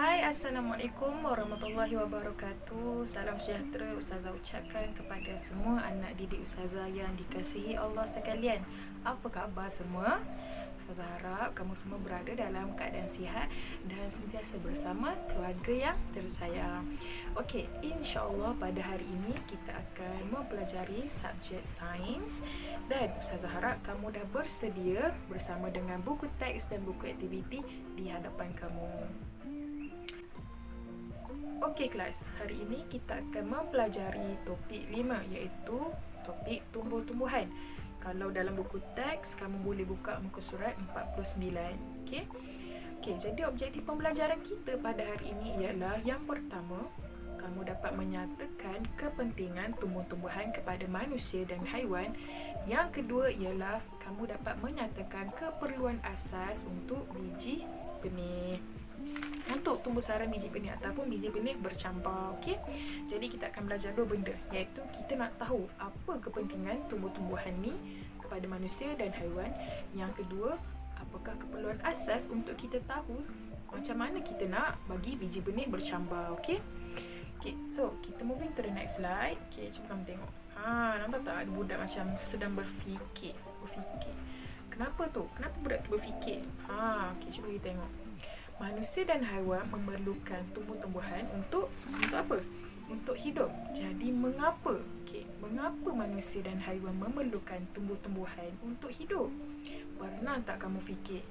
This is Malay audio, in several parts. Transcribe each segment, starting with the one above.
Hai, Assalamualaikum warahmatullahi wabarakatuh. Salam sejahtera Ustazah ucapkan kepada semua anak didik Ustazah yang dikasihi Allah sekalian. Apa khabar semua? Ustazah harap kamu semua berada dalam keadaan sihat dan sentiasa bersama keluarga yang tersayang. Okey, insya-Allah pada hari ini kita akan mempelajari subjek sains dan Ustazah harap kamu dah bersedia bersama dengan buku teks dan buku aktiviti di hadapan kamu. Okey kelas, hari ini kita akan mempelajari topik 5 iaitu topik tumbuh-tumbuhan. Kalau dalam buku teks, kamu boleh buka muka surat 49. Okey. Okey, jadi objektif pembelajaran kita pada hari ini ialah yang pertama, kamu dapat menyatakan kepentingan tumbuh-tumbuhan kepada manusia dan haiwan. Yang kedua ialah kamu dapat menyatakan keperluan asas untuk biji benih. Untuk tumbuh sarang biji benih ataupun biji benih bercampur. Okey. Jadi kita akan belajar dua benda, iaitu kita nak tahu apa kepentingan tumbuh-tumbuhan ni kepada manusia dan haiwan. Yang kedua, apakah keperluan asas untuk kita tahu macam mana kita nak bagi biji benih bercampur. Okey. Okey, so kita moving to the next slide. Okey, cuba kamu tengok. Nampak tak ada budak macam sedang berfikir. Kenapa tu? Kenapa budak tu berfikir? Okey, cuba kita tengok. Manusia dan haiwan memerlukan tumbuh-tumbuhan untuk apa? Untuk hidup. Jadi mengapa? Okey, mengapa manusia dan haiwan memerlukan tumbuh-tumbuhan untuk hidup? Pernah tak kamu fikir?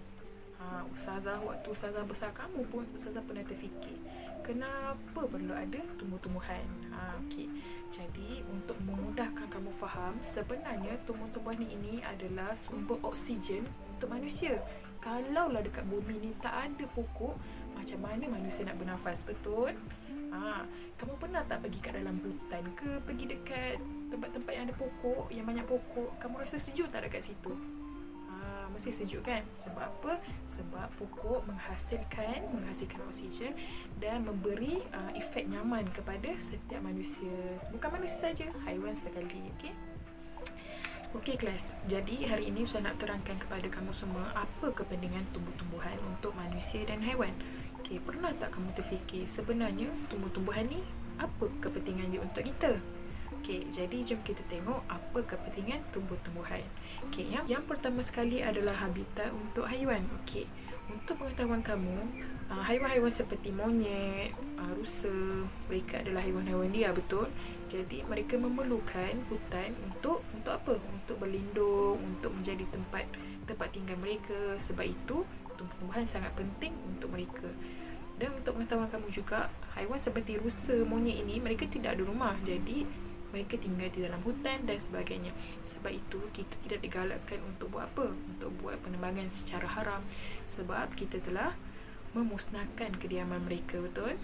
Ustazah waktu ustazah besar kamu pun ustazah pernah terfikir, kenapa perlu ada tumbuh-tumbuhan? Okey. Jadi untuk memudahkan kamu faham, sebenarnya tumbuh-tumbuhan ini adalah sumber oksigen untuk manusia. Kalaulah dekat bumi ni tak ada pokok, macam mana manusia nak bernafas, betul? Kamu pernah tak pergi kat dalam hutan ke, pergi dekat tempat-tempat yang ada pokok, yang banyak pokok, kamu rasa sejuk tak dekat situ? Mesti sejuk kan? Sebab apa? Sebab pokok menghasilkan oksigen dan memberi efek nyaman kepada setiap manusia. Bukan manusia saja, haiwan sekali. Okey. Okey kelas, jadi hari ini saya nak terangkan kepada kamu semua apa kepentingan tumbuh-tumbuhan untuk manusia dan haiwan. Okey, pernah tak kamu terfikir sebenarnya tumbuh-tumbuhan ni apa kepentingan dia untuk kita? Okey, jadi jom kita tengok apa kepentingan tumbuh-tumbuhan. Okey, yang pertama sekali adalah habitat untuk haiwan. Okey, untuk pengetahuan kamu, haiwan-haiwan seperti monyet, rusa, mereka adalah haiwan-haiwan liar, betul? Jadi mereka memerlukan hutan untuk apa? Untuk berlindung, untuk menjadi tempat tinggal mereka. Sebab itu tumbuh-tumbuhan sangat penting untuk mereka. Dan untuk pengetahuan kamu juga, haiwan seperti rusa, monyet ini mereka tidak ada rumah. Jadi mereka tinggal di dalam hutan dan sebagainya. Sebab itu kita tidak digalakkan untuk buat apa? Untuk buat penebangan secara haram. Sebab kita telah memusnahkan kediaman mereka, betul?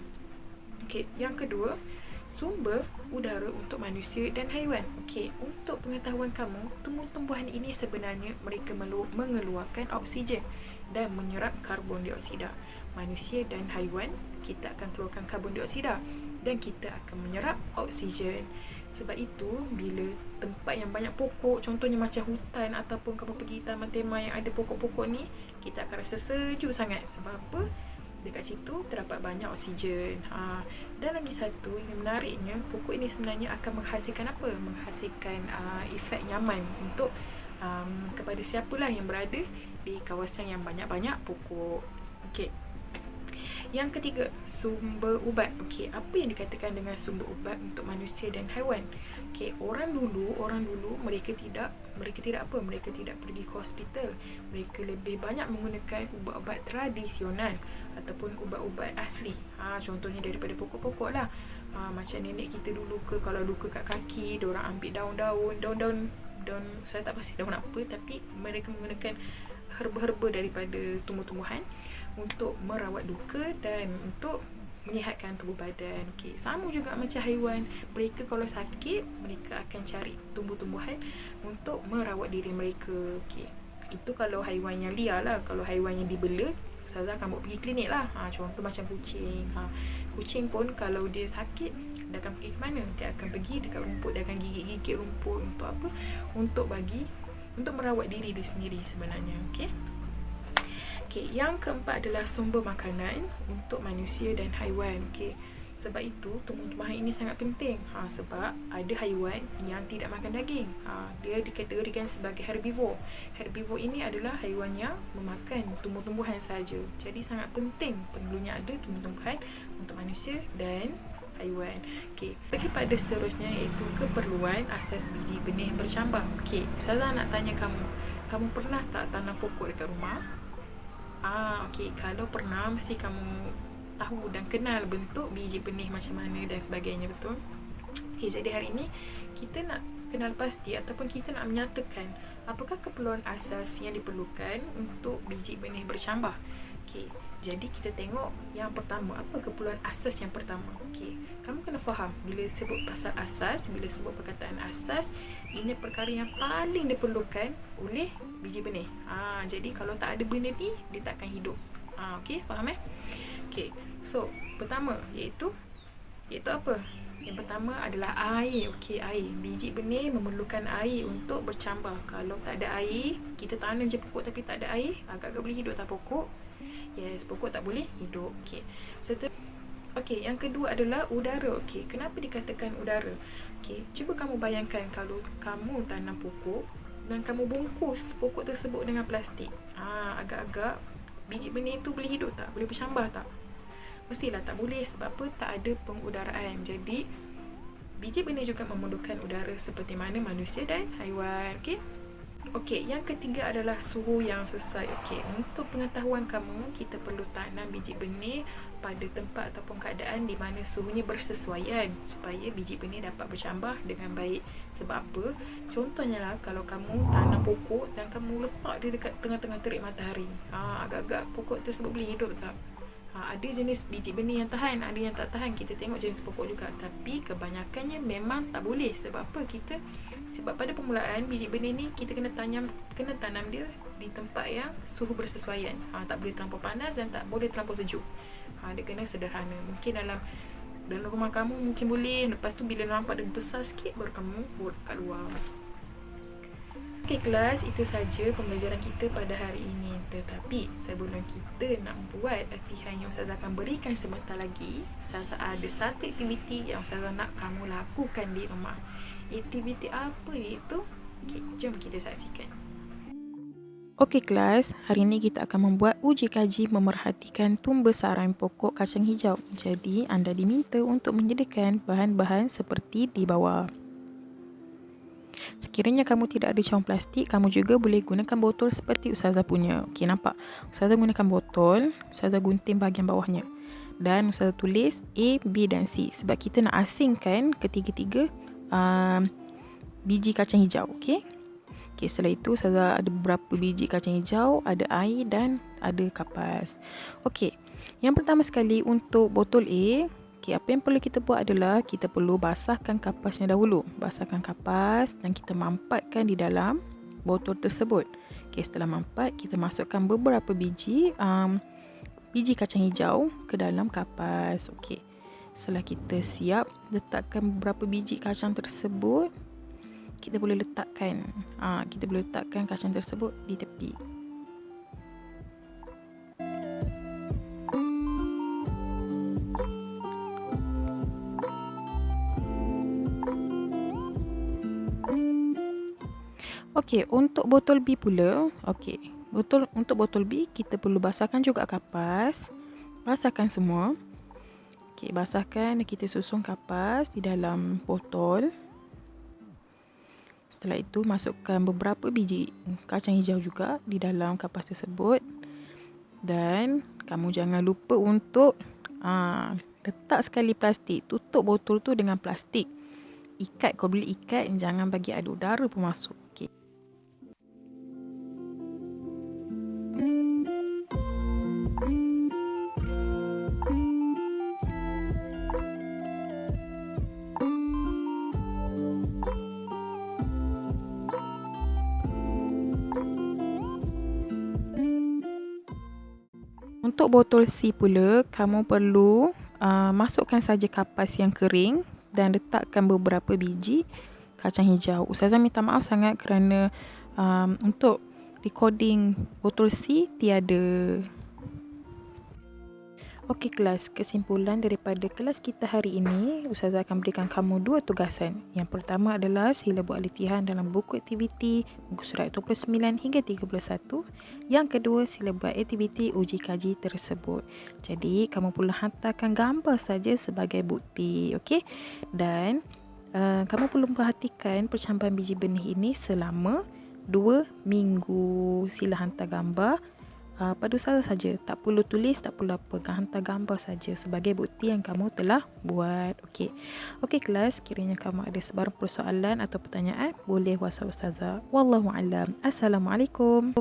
Okey, yang kedua, sumber udara untuk manusia dan haiwan. Okey, untuk pengetahuan kamu, tumbuh-tumbuhan ini sebenarnya mereka mengeluarkan oksigen dan menyerap karbon dioksida. Manusia dan haiwan, kita akan keluarkan karbon dioksida dan kita akan menyerap oksigen. Sebab itu, bila tempat yang banyak pokok, contohnya macam hutan ataupun kamu pergi taman tema yang ada pokok-pokok ni, kita akan rasa sejuk sangat. Sebab apa? Dekat situ terdapat banyak oksigen. Dan lagi satu yang menariknya, pokok ini sebenarnya akan menghasilkan apa? Menghasilkan efek nyaman untuk kepada siapalah yang berada di kawasan yang banyak-banyak pokok. Okey. Yang ketiga, sumber ubat. Okey, apa yang dikatakan dengan sumber ubat untuk manusia dan haiwan? Okey, orang dulu mereka tidak apa? Mereka tidak pergi ke hospital. Mereka lebih banyak menggunakan ubat-ubat tradisional ataupun ubat-ubat asli. Contohnya daripada pokok-pokok lah. Macam nenek kita dulu ke, kalau luka kat kaki, diorang ambil daun, saya tak pasti daun apa, tapi mereka menggunakan herba-herba daripada tumbuh-tumbuhan untuk merawat luka dan untuk menyihatkan tubuh badan. Okey, sama juga macam haiwan, mereka kalau sakit, mereka akan cari tumbuh-tumbuhan untuk merawat diri mereka. Okey, itu kalau haiwan yang liar lah. Kalau haiwan yang dibela, ustazah akan bawa pergi klinik lah. Contoh macam kucing. Kucing pun kalau dia sakit, dia akan pergi ke mana? Dia akan pergi dekat rumput, dia akan gigit-gigit rumput. Untuk apa? Untuk merawat diri dia sendiri sebenarnya. Okey. Okey, yang keempat adalah sumber makanan untuk manusia dan haiwan. Okey. Sebab itu tumbuh-tumbuhan ini sangat penting. Sebab ada haiwan yang tidak makan daging. Dia dikategorikan sebagai herbivore. Herbivore ini adalah haiwan yang memakan tumbuh-tumbuhan saja. Jadi sangat penting perlunya ada tumbuh-tumbuhan untuk manusia dan haiwan. Okey, pergi pada seterusnya iaitu keperluan asas biji benih bercambah. Okey, Ustazah nak tanya kamu pernah tak tanam pokok dekat rumah? Okey, kalau pernah mesti kamu tahu dan kenal bentuk biji benih macam mana dan sebagainya, betul? Okey, jadi hari ini kita nak kenal pasti ataupun kita nak menyatakan apakah keperluan asas yang diperlukan untuk biji benih bercambah. Okey, jadi kita tengok yang pertama, apa keperluan asas yang pertama. Okey, kamu kena faham bila sebut pasal asas, bila sebut perkataan asas, ini perkara yang paling diperlukan oleh biji benih. Jadi kalau tak ada benda ni, dia takkan hidup. Okey, faham Okey, so pertama iaitu apa? Yang pertama adalah air. Okey, air. Biji benih memerlukan air untuk bercambah. Kalau tak ada air, kita tanam je pokok tapi tak ada air, agak-agak boleh hidup tak pokok? Yes, pokok tak boleh hidup. Okey. Okey, yang kedua adalah udara. Okey, kenapa dikatakan udara? Okey, cuba kamu bayangkan kalau kamu tanam pokok dan kamu bungkus pokok tersebut dengan plastik. Agak-agak biji benih tu boleh hidup tak? Boleh bercambah tak? Mestilah tak boleh. Sebab apa? Tak ada pengudaraan. Jadi biji benih juga memerlukan udara seperti mana manusia dan haiwan. Okey, yang ketiga adalah suhu yang sesuai. Okey, untuk pengetahuan kamu, kita perlu tanam biji benih pada tempat ataupun keadaan di mana suhunya bersesuaian supaya biji benih dapat bercambah dengan baik. Sebab apa? Contohnya lah, kalau kamu tanam pokok dan kamu letak dia dekat tengah-tengah terik matahari, agak-agak pokok tersebut boleh hidup tak? Ada jenis biji benih yang tahan, ada yang tak tahan. Kita tengok jenis pokok juga. Tapi kebanyakannya memang tak boleh. Sebab apa? Sebab pada permulaan biji benih ni kita kena tanam dia di tempat yang suhu bersesuaian. Tak boleh terlampau panas dan tak boleh terlampau sejuk. Dia kena sederhana. Mungkin dalam rumah kamu mungkin boleh. Lepas tu bila nampak dia besar sikit, baru kamu buat kat luar. Okey kelas, itu saja pembelajaran kita pada hari ini. Tetapi sebelum kita nak buat latihan yang Ustazah akan berikan sebentar lagi, Ustazah ada satu aktiviti yang Ustazah nak kamu lakukan di rumah. Aktiviti apa itu? Okey, jom kita saksikan. Okey kelas, hari ini kita akan membuat uji kaji memerhatikan tumbesaran pokok kacang hijau. Jadi anda diminta untuk menyediakan bahan-bahan seperti di bawah. Sekiranya kamu tidak ada cawan plastik, kamu juga boleh gunakan botol seperti Ustazah punya. Okey, nampak? Ustazah gunakan botol, Ustazah gunting bahagian bawahnya. Dan Ustazah tulis A, B dan C. Sebab kita nak asingkan ketiga-tiga biji kacang hijau. Okey, setelah itu Ustazah ada beberapa biji kacang hijau, ada air dan ada kapas. Okey, yang pertama sekali untuk botol A, apa yang perlu kita buat adalah kita perlu basahkan kapasnya dahulu. Basahkan kapas dan kita mampatkan di dalam botol tersebut. Setelah mampat, kita masukkan beberapa biji kacang hijau ke dalam kapas. Setelah kita siap letakkan beberapa biji kacang tersebut, kita boleh letakkan kacang tersebut di tepi. Okey, untuk botol B pula, untuk botol B kita perlu basahkan juga kapas. Basahkan semua. Basahkan dan kita susun kapas di dalam botol. Setelah itu masukkan beberapa biji kacang hijau juga di dalam kapas tersebut. Dan kamu jangan lupa untuk letak sekali plastik. Tutup botol tu dengan plastik. Ikat, kau boleh ikat, jangan bagi ada udara pun masuk. Untuk botol C pula, kamu perlu masukkan saja kapas yang kering dan letakkan beberapa biji kacang hijau. Ustazah minta maaf sangat kerana untuk recording botol C tiada. Okey kelas, kesimpulan daripada kelas kita hari ini, Ustazah akan berikan kamu 2 tugasan. Yang pertama adalah sila buat latihan dalam buku aktiviti muka surat 29 hingga 31. Yang kedua, sila buat aktiviti uji kaji tersebut. Jadi, kamu perlu hantarkan gambar saja sebagai bukti, okey? Dan kamu perlu perhatikan percampuran biji benih ini selama 2 minggu. Sila hantar gambar pada Ustazah saja, tak perlu tulis, tak perlu apa, hantar gambar saja sebagai bukti yang kamu telah buat. Okey kelas, kiranya kamu ada sebarang persoalan atau pertanyaan, boleh WhatsApp Ustazah. Wallahu a'lam. Assalamualaikum.